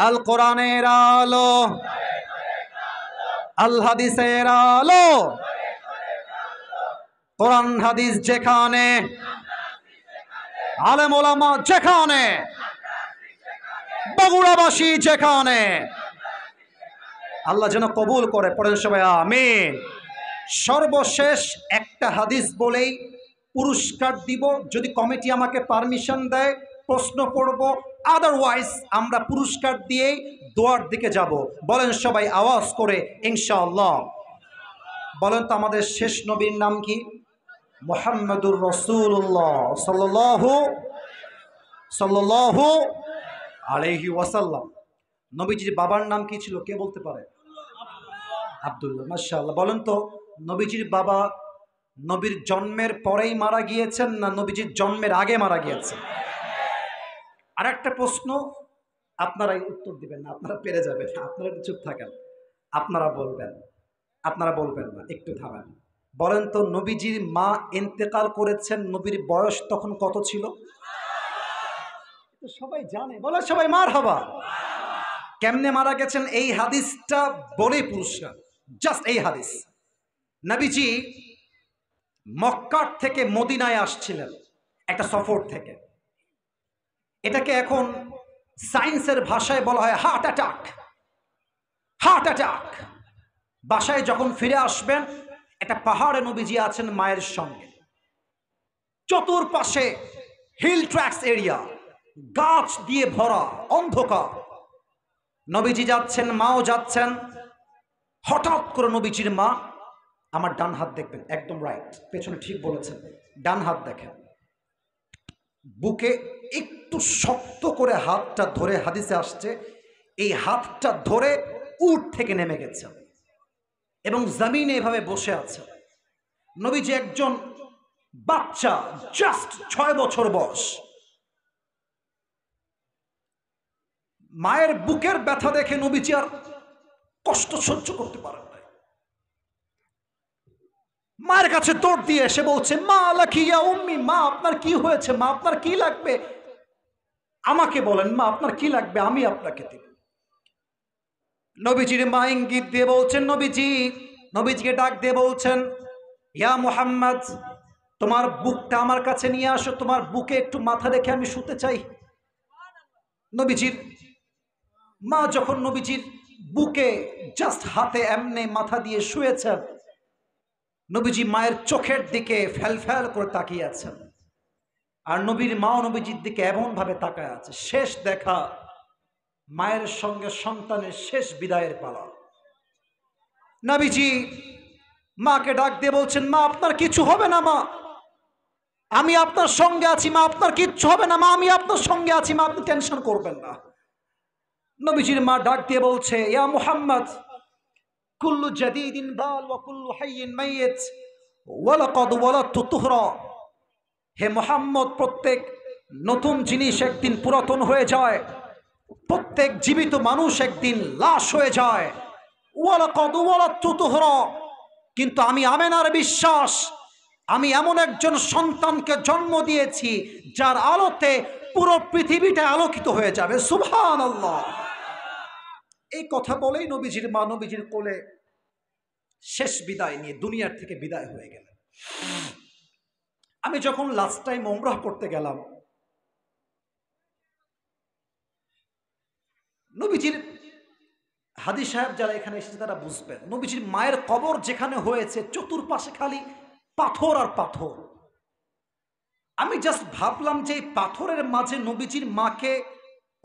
আল কোরআনের আলো, আল হাদিসের আলো, কোরআন হাদিস যেখানে, আলেম ওলামা যেখানে, বগুড়াবাসী যেখানে, আল্লাহ যেন কবুল করে। পড়েন সবাই আমিন। সর্বশেষ একটা হাদিস বলেই পুরস্কার দিব, যদি কমিটি আমাকে পারমিশন দেয় প্রশ্ন করব, আদারওয়াইজ আমরা পুরস্কার দিয়েই দোয়ার দিকে যাব। বলেন সবাই আওয়াজ করে ইনশাআল্লাহ। বলেন তো আমাদের শেষ নবীর নাম কি? মুহাম্মাদুর রাসূলুল্লাহ সাল্লাল্লাহু আলাইহি ওয়াসাল্লাম। নবীজির বাবার নাম কি ছিল, কে বলতে পারে? আব্দুল্লাহ। মাশাআল্লাহ। বলেন তো নবীজির বাবা নবীর জন্মের পরেই মারা গিয়েছেন না নবীজির জন্মের আগে মারা গিয়েছেন? আর একটা প্রশ্ন, আপনারাই উত্তর দিবেন না, আপনারা পেরে যাবেন, আপনারা একটু চুপ থাকেন। আপনারা বলবেন না, একটু থামেন। বলেন তো নবীজির মা ইন্তেকাল করেছেন, নবীর বয়স তখন কত ছিল? সবাই জানে, বলে সবাই মারহাবা। কেমনে মারা গেছেন এই হাদিসটা বলে পুরস্কার, জাস্ট এই হাদিস। নবীজি মক্কা থেকে মদিনায় আসছিলেন একটা সফর থেকে। এটাকে এখন সায়েন্সের ভাষায় বলা হয় হার্ট অ্যাটাক। Heart attack. বাসায় যখন ফিরে আসবেন, একটা পাহাড়ে নবীজি আছেন মায়ের সঙ্গে, চতুর্পাশে হিল ট্র্যাক্স এরিয়া, গাছ দিয়ে ভরা, অন্ধকার। নবীজি যাচ্ছেন, মাও যাচ্ছেন। হঠাৎ করে নবীজির মা, আমার ডান হাত দেখবেন, একদম রাইট, পেছনে ঠিক বলেছেন, ডান হাত দেখেন, বুকে একটু শক্ত করে হাতটা ধরে, হাদিসে আসছে এই হাতটা ধরে উট থেকে নেমে গেছে এবং জমিনে এভাবে বসে আছে। নবীজি একজন বাচ্চা, জাস্ট 6 বছর বয়স। মায়ের বুকের ব্যথা দেখে নবীজি আর কষ্ট সহ্য করতে পারেন না। মায়ের কাছে দৌড় দিয়ে এসে বলছে, মা লাকিয়া উম্মি, মা আপনার কি হয়েছে, মা আপনার কি লাগবে আমাকে বলেন, মা আপনার কি লাগবে আমি আপনাকে দেব। নবীজির মা ইঙ্গিত দিয়ে বলছেন, নবীজিকে ডাক দিয়ে বলছেন, ইয়া মুহাম্মদ, তোমার বুকটা আমার কাছে নিয়ে আসো, তোমার বুকে একটু মাথা রেখে আমি শুতে চাই। নবীজির মা যখন নবীজির বুকে জাস্ট হাতে এমনি মাথা দিয়ে শুয়েছেন, নবীজি মায়ের চোখের দিকে ফ্যাল ফ্যাল করে তাকিয়ে আছেন, আর নবীর মাও নবীজির দিকে এমন ভাবে তাকায় আছে। শেষ দেখা, মায়ের সঙ্গে সন্তানের শেষ বিদায়ের পালা। নবীজি মাকে ডাক দিয়ে বলছেন, মা আপনার কিছু হবে না, মা আমি আপনার সঙ্গে আছি, মা আপনার কিচ্ছু হবে না, মা আমি আপনার সঙ্গে আছি, মা আপনি টেনশন করবেন না। নবীজির মা ডাক দিয়ে বলছে, ইয়া মুহাম্মদ, কুল্লু জাদীদিন বাল ওয়া কুল্লু হাইয়িন মাইয়িত ওয়া লাকাদ ওয়ালাদতু তুহরা। হে মুহাম্মদ, প্রত্যেক নতুন জিনিস একদিন পুরাতন হয়ে যায়, প্রত্যেক জীবিত মানুষ একদিন লাশ হয়ে যায়। ওয়া লাকাদ ওয়ালাদতু তুহরা, কিন্তু আমি আমেনার বিশ্বাস, আমি এমন একজন সন্তানকে জন্ম দিয়েছি যার আলোতে পুরো পৃথিবীটা আলোকিত হয়ে যাবে। সুবহানাল্লাহ। এই কথা বলেই নবীজির মা নবীজির কোলে শেষ বিদায় নিয়ে দুনিয়ার থেকে বিদায় হয়ে গেলেন। আমি যখন লাস্ট টাইম উমরাহ করতে গেলাম, নবীজির হাদি সাহেব যারা এখানে এসেছে তারা বুঝবেন, নবীজির মায়ের কবর যেখানে হয়েছে চতুর্পাশে খালি পাথর আর পাথর। আমি জাস্ট ভাবলাম যে এই পাথরের মাঝে নবীজির মাকে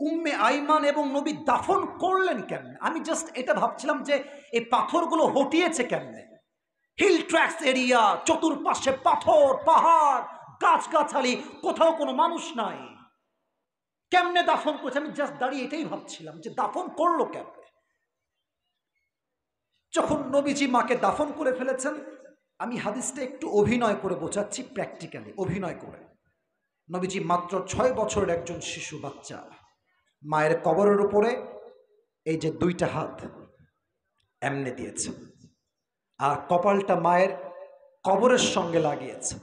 উম্মে আইমান এবং নবী দাফন করলেন কেমনে। আমি জাস্ট এটা ভাবছিলাম যে এই পাথরগুলো হটিয়েছে কেমনে। হিল ট্র্যাক্স এরিয়া, চতুর্পাশে পাথর, পাহাড়, গাছগাছালি, কোথাও কোনো মানুষ নাই, কেমনে দাফন করছে। আমি জাস্ট দাঁড়িয়ে এটাই ভাবছিলাম যে দাফন করলো কেমনে। যখন নবীজি মাকে দাফন করে ফেলেছেন, আমি হাদিসটা একটু অভিনয় করে বোঝাচ্ছি, প্র্যাকটিক্যালি অভিনয় করে। নবীজি মাত্র 6 বছরের একজন শিশু বাচ্চা, মায়ের কবরের উপরে এই যে 2টা হাত এমনে দিয়েছে, আর কপালটা মায়ের কবরের সঙ্গে লাগিয়েছে।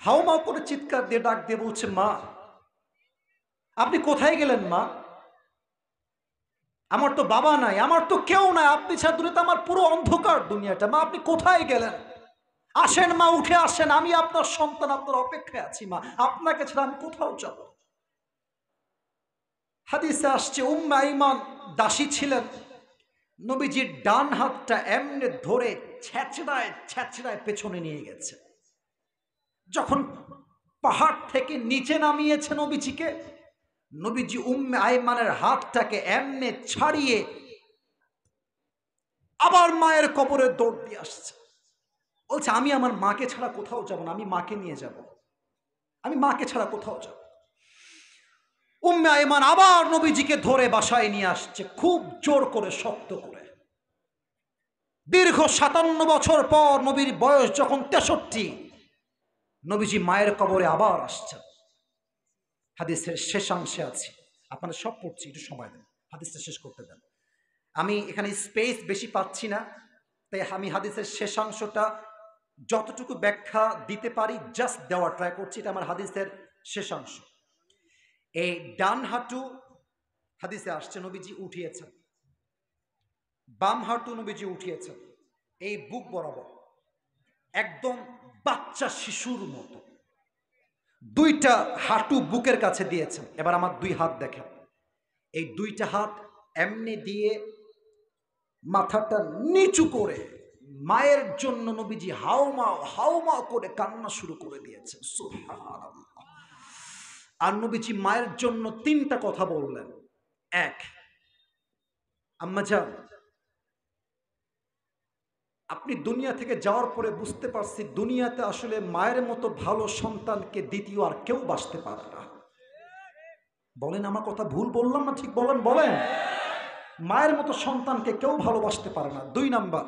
হাউমাউ করে চিৎকার দিয়ে ডাক দিয়ে বলছে, মা আপনি কোথায় গেলেন মা? আমার তো বাবা নাই, আমার তো কেউ নাই, আপনি ছাড়া দূরে তো আমার পুরো অন্ধকার দুনিয়াটা, মা আপনি কোথায় গেলেন? আসেন মা, উঠে আসেন, আমি আপনার সন্তান, আপনার অপেক্ষায় আছি মা, আপনাকে ছাড়া আমি কোথাও যাব। হাদিসে আসছে উম্মে আইমান দাসী ছিলেন, নবীজির ডান হাতটা এমনি ধরে ছেঁচড়ায় ছেঁচড়ায় পেছনে নিয়ে গেছে। যখন পাহাড় থেকে নিচে নামিয়েছে নবীজিকে, নবীজি উম্মে আইমানের হাতটাকে এমনি ছাড়িয়ে আবার মায়ের কবরে দৌড় দিয়ে আসছে। বলছে আমি আমার মাকে ছাড়া কোথাও যাব না, আমি মাকে নিয়ে যাব, আমি মাকে ছাড়া কোথাও যাব। উম্মে আইমান আবার নবীজিকে ধরে বাসায় নিয়ে আসছে, খুব জোর করে শক্ত করে। দীর্ঘ 57 বছর পর নবীর বয়স যখন 63, নবীজি মায়ের কবরে আবার আসছেন। হাদিসের শেষাংশে আছে, আপনারা সব পড়ছি, একটু সময় দেন, হাদিসটা শেষ করতে দেন। আমি এখানে স্পেস বেশি পাচ্ছি না, তাই আমি হাদিসের শেষাংশটা যতটুকু ব্যাখ্যা দিতে পারি জাস্ট দেওয়ার ট্রাই করছি। এটা আমার হাদিসের শেষাংশ। এই ডান হাঁটু হাদিসে আসছে নবীজি উঠিয়েছেন, বাম হাঁটু নবীজি উঠিয়েছেন এই বুক বরাবর, একদম বাচ্চা শিশুর মতো দুইটা হাঁটু বুকের কাছে দিয়েছেন। এবার আমার দুই হাত দেখেন, এই দুইটা হাত এমনি দিয়ে মাথাটা নিচু করে মায়ের জন্য নবীজি হাউমাউ হাউমাউ করে কান্না শুরু করে দিয়েছেন। সুবহানাল্লাহ। আর নবীজি মায়ের জন্য 3টা কথা বললেন। এক, আম্মা জান, আপনি দুনিয়া থেকে যাওয়ার পরে বুঝতে পারছি দুনিয়াতে আসলে মায়ের মতো ভালো সন্তানকে দ্বিতীয় আর কেউ বাঁচতে পারে না। বলেন আমার কথা ভুল বললাম না ঠিক বলেন? বলেন, মায়ের মতো সন্তানকে কেউ ভালোবাসতে পারে না। 2 নাম্বার,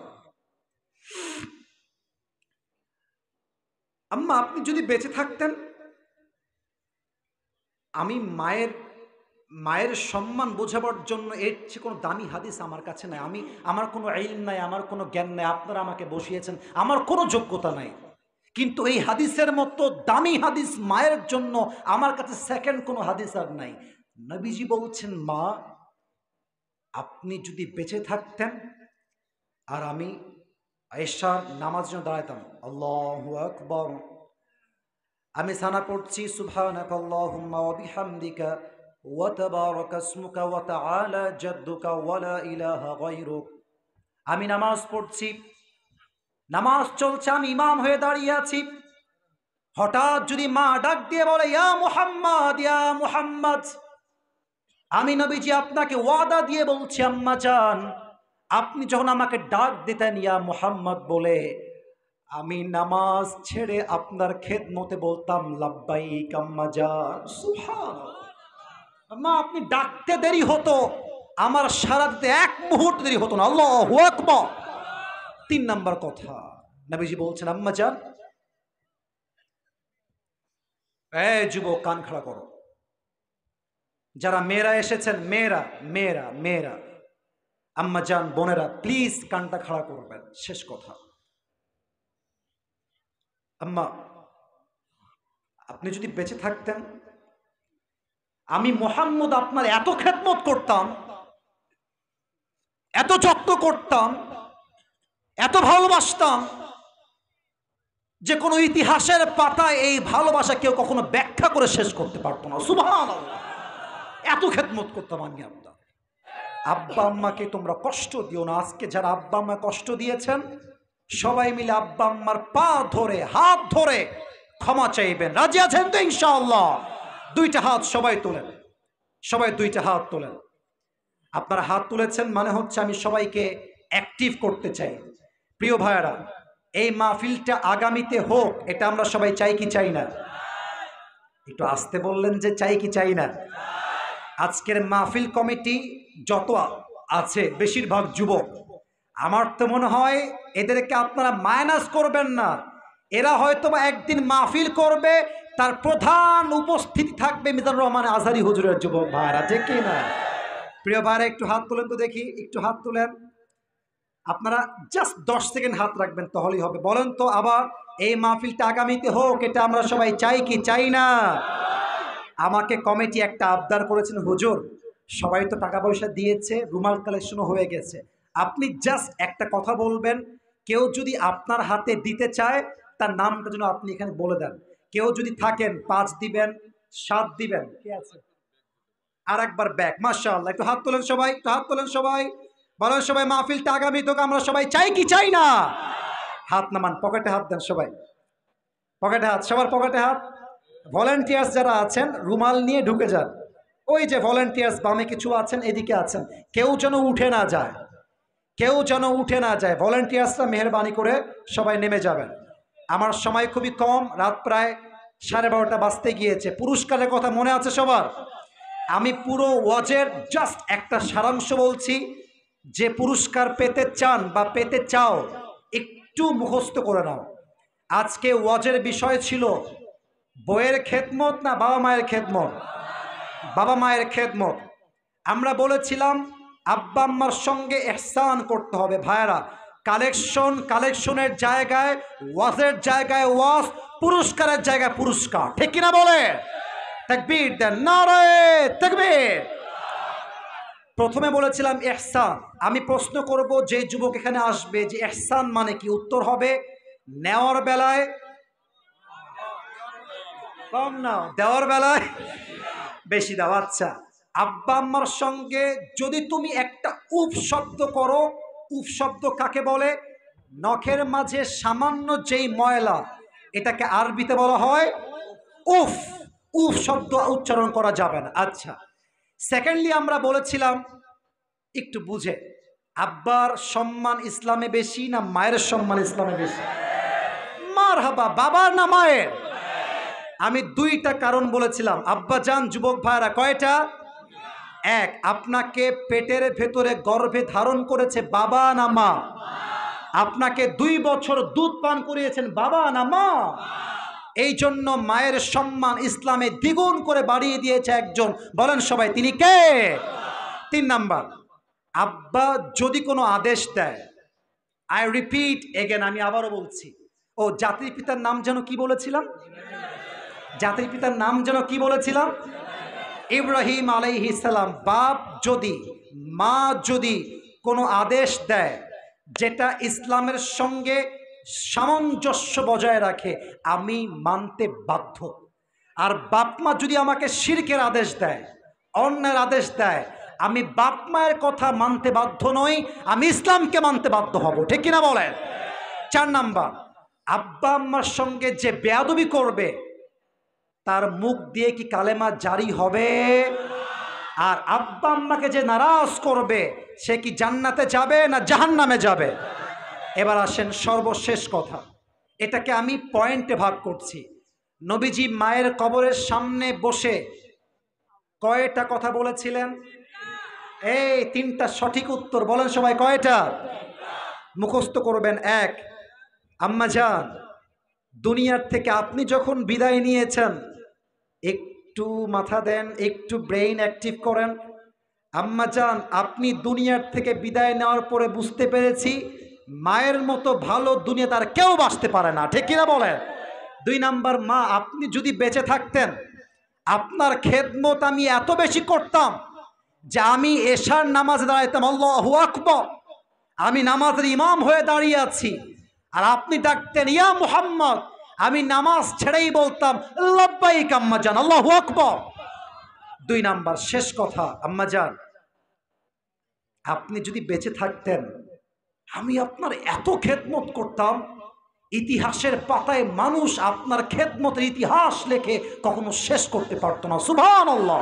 আম্মা আপনি যদি বেঁচে থাকতেন, আমি মায়ের সম্মান বোঝাবার জন্য এর চেয়ে কোনো দামি হাদিস আমার কাছে নাই। আমার কোনো ইলম নাই, আমার কোনো জ্ঞান নাই, আপনারা আমাকে বসিয়েছেন, আমার কোনো যোগ্যতা নাই। কিন্তু এই হাদিসের মতো দামি হাদিস মায়ের জন্য আমার কাছে সেকেন্ড কোনো হাদিস আর নাই। নবীজি বলছেন, মা আপনি যদি বেঁচে থাকতেন আর আমি এশার নামাজ জন্য দাঁড়াইতাম, আল্লাহু আকবার, আমি সানা পড়ছি সুবহানাকাল্লাহুম্মা ওয়া বিহামদিকা ওয়া তাবারাকা ইসমুকা ওয়া তাআলা জাদ্দুকা ওয়া লা ইলাহা গায়রুক। আমি নামাজ পড়ছি, নামাজ চলছে, আমি ইমাম হয়ে দাঁড়িয়ে আছি। হঠাৎ যদি মা ডাক দিয়ে বলে ইয়া মুহাম্মদ ইয়া মুহাম্মদ, আমি নবীজি আপনাকে ওয়াদা দিয়ে বলছি আম্মা জান, আপনি যখন আমাকে ডাক দিতেন ইয়া মুহাম্মদ বলে, আমি নামাজ ছেড়ে আপনার খেদমতে বলতাম লাব্বাইক আম্মা জান। সুবহানাল্লাহ। মা আপনি ডাকতে দেরি হতো, আমার সারা দিতে এক মুহূর্ত দেরি হতো না। আল্লাহু আকবার। 3 নাম্বার কথা, নবীজি বলছেন আম্মা জান, এই যুবক কান খাড়া করো, যারা মেয়েরা এসেছেন, মেয়েরা মেয়েরা মেয়েরা আম্মা জান বোনেরা প্লিজ কানটা খাড়া করবেন। শেষ কথা, আম্মা আপনি যদি বেঁচে থাকতেন, আমি মুহাম্মদ আপনার এত খেদমত করতাম, এত যত্ন করতাম, এত ভালোবাসতাম যে কোনো ইতিহাসের পাতায় এই ভালোবাসা কেউ কখনো ব্যাখ্যা করে শেষ করতে পারতো না। সুবহানাল্লাহ। এত খেদমত করতাম আমি আপনার। আব্বা আম্মাকে তোমরা কষ্ট দিও না। আজকে যারা আব্বা আম্মা কষ্ট দিয়েছেন, সবাই মিলে আব্বা আম্মার পা ধরে হাত ধরে ক্ষমা চাইবেন। রাজি আছেন তো ইনশাআল্লাহ? 2টা হাত সবাই তোলেন, সবাই 2টা হাত তোলেন। আপনারা হাত তুলেছেন মানে হচ্ছে আমি সবাইকে অ্যাক্টিভ করতে চাই। প্রিয় ভাইয়েরা, এই মাহফিলটা আগামীতে হোক, এটা আমরা সবাই চাই কি চাই না? একটু আসতে বললেন যে চাই কি চাই না? আজকের মাহফিল কমিটি যত আছে বেশিরভাগ যুবক। আমার তো মনে হয় এদেরকে আপনারা মাইনাস করবেন না। এরা হয়তো বা একদিন মাহফিল করবে, তার প্রধান উপস্থিতি থাকবে মিজানুর রহমান আজহারী হুজুরের যুবক ভাইরা, ঠিক কি না? প্রিয় ভাইরা একটু হাত তুলেন তো দেখি, একটু হাত তুলেন। আপনারা জাস্ট 10 সেকেন্ড হাত রাখবেন তাহলেই হবে। বলেন তো আবার, এই মাহফিলটা আগামীতে হোক, এটা আমরা সবাই চাই কি চাই না? আমাকে কমিটি একটা আবদার করেছেন, হুজুর সবাই তো টাকা পয়সা দিয়েছে, রুমাল কালেকশনও হয়ে গেছে, আপনি জাস্ট একটা কথা বলবেন, কেউ যদি আপনার হাতে দিতে চায় তার নামটা যেন আপনি এখানে বলে দেন। কেউ যদি থাকেন 5 দিবেন, 7 দিবেন, কে আছে আর একবার ব্যাক, মাশাআল্লাহ। একটু হাত তোলেন সবাই, একটু হাত তোলেন সবাই, বলেন সবাই মাহফিলটা আগামী তোকে আমরা সবাই চাই কি চাই না? হাত নামান, পকেটে হাত দেন সবাই, পকেটে হাত, সবার পকেটে হাত। ভলেন্টিয়ার্স যারা আছেন রুমাল নিয়ে ঢুকে যান। ওই যে ভলেন্টিয়ার্স বামে কিছু আছেন, এদিকে আছেন, কেউ যেন উঠে না যায়, কেউ যেন উঠে না যায়। ভলেন্টিয়ার্সরা মেহেরবানি করে সবাই নেমে যাবেন। আমার সময় খুবই কম, রাত প্রায় 12:30 বাজতে গিয়েছে। পুরস্কারের কথা মনে আছে সবার? আমি পুরো ওয়াজের জাস্ট একটা সারাংশ বলছি। যে পুরস্কার পেতে চান বা পেতে চাও একটু মুখস্থ করে নাও। আজকে ওয়াজের বিষয় ছিল বইয়ের খেদমত না বাবা মায়ের খেদমত? বাবা মায়ের খেদমত। আমরা বলেছিলাম আব্বা আম্মার সঙ্গে ইহসান করতে হবে। ভাইরা, কালেকশনের জায়গায়, ওয়াজের জায়গায় ওয়াজ, পুরস্কারের জায়গায় পুরস্কার, ঠিক কিনা বলে? তাকবীর দেন, নারায়ে তাকবীর। প্রথমে বলেছিলাম ইহসান। আমি প্রশ্ন করব যে যুবক এখানে আসবে যে ইহসান মানে কি, উত্তর হবে নেওয়ার বেলায় কম নাও, দেওয়ার বেলায় বেশি দাও। আচ্ছা, আব্বা আম্মার সঙ্গে যদি তুমি একটা উফ শব্দ করো, উফ শব্দ কাকে বলে? নখের মাঝে সামান্য যেই ময়লা, এটাকে আরবিতে বলা হয় উফ। উফ শব্দ উচ্চারণ করা যাবে না। আচ্ছা, সেকেন্ডলি আমরা বলেছিলাম একটু বুঝে, আব্বার সম্মান ইসলামে বেশি না মায়ের সম্মান ইসলামে বেশি? মারহাবা, বাবার না মায়ের? আমি দুইটা কারণ বলেছিলাম। আব্বা জান, যুবক ভাইরা, কয়টা? এক, আপনাকে পেটের ভেতরে গর্ভে ধারণ করেছে বাবা না মা? আপনাকে 2 বছর দুধ পান করিয়েছেন বাবা না মা? এই জন্য মায়ের সম্মান ইসলামে দ্বিগুণ করে বাড়িয়ে দিয়েছে একজন, বলেন সবাই তিনি কে? 3 নাম্বার, আব্বা যদি কোনো আদেশ দেয়, আই রিপিট এগেন, আমি আবারও বলছি, ও জাতির পিতার নাম যেন কি বলেছিলাম? জাতির পিতার নাম যেন কি বলেছিলাম? ইব্রাহিম আলাইহিস সালাম। বাপ যদি, মা যদি কোনো আদেশ দেয় যেটা ইসলামের সঙ্গে সামঞ্জস্য বজায় রাখে, আমি মানতে বাধ্য। আর বাপ মা যদি আমাকে শিরকের আদেশ দেয়, অন্যের আদেশ দেয়, আমি বাপ মায়ের কথা মানতে বাধ্য নই, আমি ইসলামকে মানতে বাধ্য হব, ঠিক কিনা বলেন? 4 নাম্বার, আব্বা আম্মার সঙ্গে যে বেয়াদবি করবে তার মুখ দিয়ে কি কালেমা জারি হবে? আর আব্বা আম্মাকে যে নারাজ করবে সে কি জান্নাতে যাবে না জাহান্নামে যাবে? এবার আসেন সর্বশেষ কথা, এটাকে আমি পয়েন্টে ভাগ করছি। নবীজি মায়ের কবরের সামনে বসে কয়টা কথা বলেছিলেন? এই 3টা সঠিক উত্তর, বলেন সবাই কয়টা? মুখস্থ করবেন। 1, আম্মা জান, দুনিয়ার থেকে আপনি যখন বিদায় নিয়েছেন, একটু মাথা দেন, একটু ব্রেইন অ্যাক্টিভ করেন। আম্মা জান, আপনি দুনিয়ার থেকে বিদায় নেওয়ার পরে বুঝতে পেরেছি মায়ের মতো ভালো দুনিয়াতে আর কেউ বাঁচতে পারে না, ঠিক কিনা বলেন? 2 নাম্বার, মা, আপনি যদি বেঁচে থাকতেন আপনার খেদমত আমি এত বেশি করতাম যে আমি এশার নামাজে দাঁড়াইতাম আল্লাহু আকবার, আমি নামাজের ইমাম হয়ে দাঁড়িয়ে আছি, আর আপনি ডাকতেন ইয়া মুহাম্মদ, আমি নামাজ ছেড়েই বলতাম লাব্বাইক আম্মা জান, আল্লাহু আকবার। 2 নাম্বার, শেষ কথা, আম্মা জান, আপনি যদি বেঁচে থাকতেন আমি আপনার এত খেদমত করতাম, ইতিহাসের পাতায় মানুষ আপনার খেদমতের ইতিহাস লেখে কখনো শেষ করতে পারতো না। সুবহানাল্লাহ।